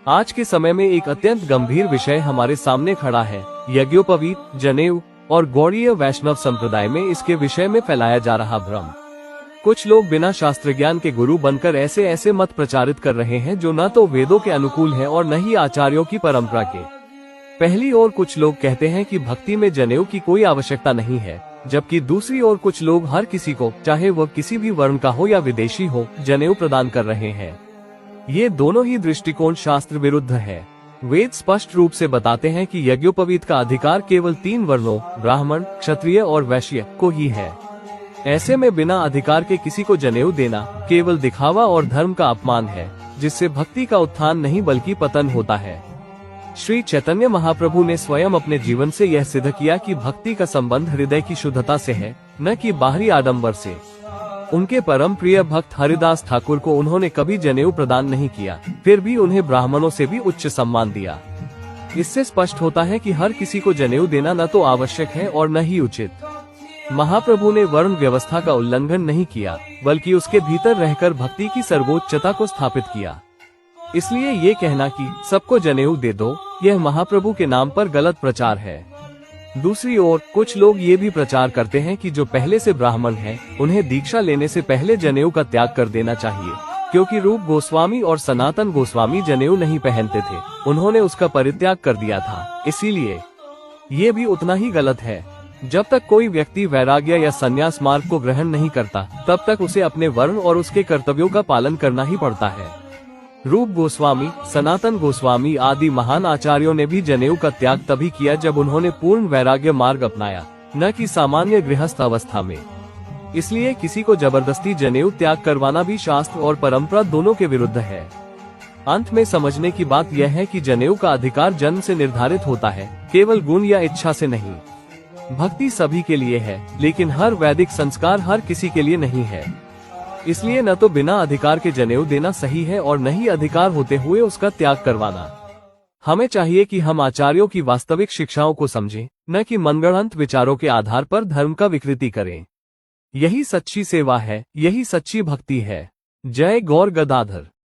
आज के समय में एक अत्यंत गंभीर विषय हमारे सामने खड़ा है। यज्ञोपवीत, जनेऊ और गौड़ीय वैष्णव संप्रदाय में इसके विषय में फैलाया जा रहा भ्रम। कुछ लोग बिना शास्त्र ज्ञान के गुरु बनकर ऐसे ऐसे मत प्रचारित कर रहे हैं जो न तो वेदों के अनुकूल है और न ही आचार्यों की परंपरा के। पहली ओर कुछ लोग कहते हैं कि भक्ति में जनेऊ की कोई आवश्यकता नहीं है, जबकि दूसरी ओर कुछ लोग हर किसी को, चाहे वह किसी भी वर्ण का हो या विदेशी हो, जनेऊ प्रदान कर रहे हैं। ये दोनों ही दृष्टिकोण शास्त्र विरुद्ध है। वेद स्पष्ट रूप से बताते हैं कि यज्ञोपवीत का अधिकार केवल 3 वर्णों ब्राह्मण, क्षत्रिय और वैश्य को ही है। ऐसे में बिना अधिकार के किसी को जनेऊ देना केवल दिखावा और धर्म का अपमान है, जिससे भक्ति का उत्थान नहीं बल्कि पतन होता है। श्री चैतन्य महाप्रभु ने स्वयं अपने जीवन से यह सिद्ध किया कि भक्ति का संबंध हृदय की शुद्धता से है, न कि बाहरी आडंबर से। उनके परम प्रिय भक्त हरिदास ठाकुर को उन्होंने कभी जनेऊ प्रदान नहीं किया, फिर भी उन्हें ब्राह्मणों से भी उच्च सम्मान दिया। इससे स्पष्ट होता है कि हर किसी को जनेऊ देना न तो आवश्यक है और न ही उचित। महाप्रभु ने वर्ण व्यवस्था का उल्लंघन नहीं किया, बल्कि उसके भीतर रहकर भक्ति की सर्वोच्चता को स्थापित किया। इसलिए ये कहना कि सबको जनेऊ दे दो, यह महाप्रभु के नाम पर गलत प्रचार है। दूसरी ओर कुछ लोग ये भी प्रचार करते हैं कि जो पहले से ब्राह्मण हैं, उन्हें दीक्षा लेने से पहले जनेऊ का त्याग कर देना चाहिए, क्योंकि रूप गोस्वामी और सनातन गोस्वामी जनेऊ नहीं पहनते थे, उन्होंने उसका परित्याग कर दिया था। इसीलिए ये भी उतना ही गलत है। जब तक कोई व्यक्ति वैराग्य या संन्यास मार्ग को ग्रहण नहीं करता, तब तक उसे अपने वर्ण और उसके कर्तव्यों का पालन करना ही पड़ता है। रूप गोस्वामी, सनातन गोस्वामी आदि महान आचार्यों ने भी जनेऊ का त्याग तभी किया जब उन्होंने पूर्ण वैराग्य मार्ग अपनाया, न कि सामान्य गृहस्थ अवस्था में। इसलिए किसी को जबरदस्ती जनेऊ त्याग करवाना भी शास्त्र और परंपरा दोनों के विरुद्ध है। अंत में समझने की बात यह है कि जनेऊ का अधिकार जन्म से निर्धारित होता है, केवल गुण या इच्छा से नहीं। भक्ति सभी के लिए है, लेकिन हर वैदिक संस्कार हर किसी के लिए नहीं है। इसलिए न तो बिना अधिकार के जनेऊ देना सही है और न ही अधिकार होते हुए उसका त्याग करवाना। हमें चाहिए कि हम आचार्यों की वास्तविक शिक्षाओं को समझें, न कि मनगढ़ंत विचारों के आधार पर धर्म का विकृति करें। यही सच्ची सेवा है, यही सच्ची भक्ति है। जय गौर गदाधर।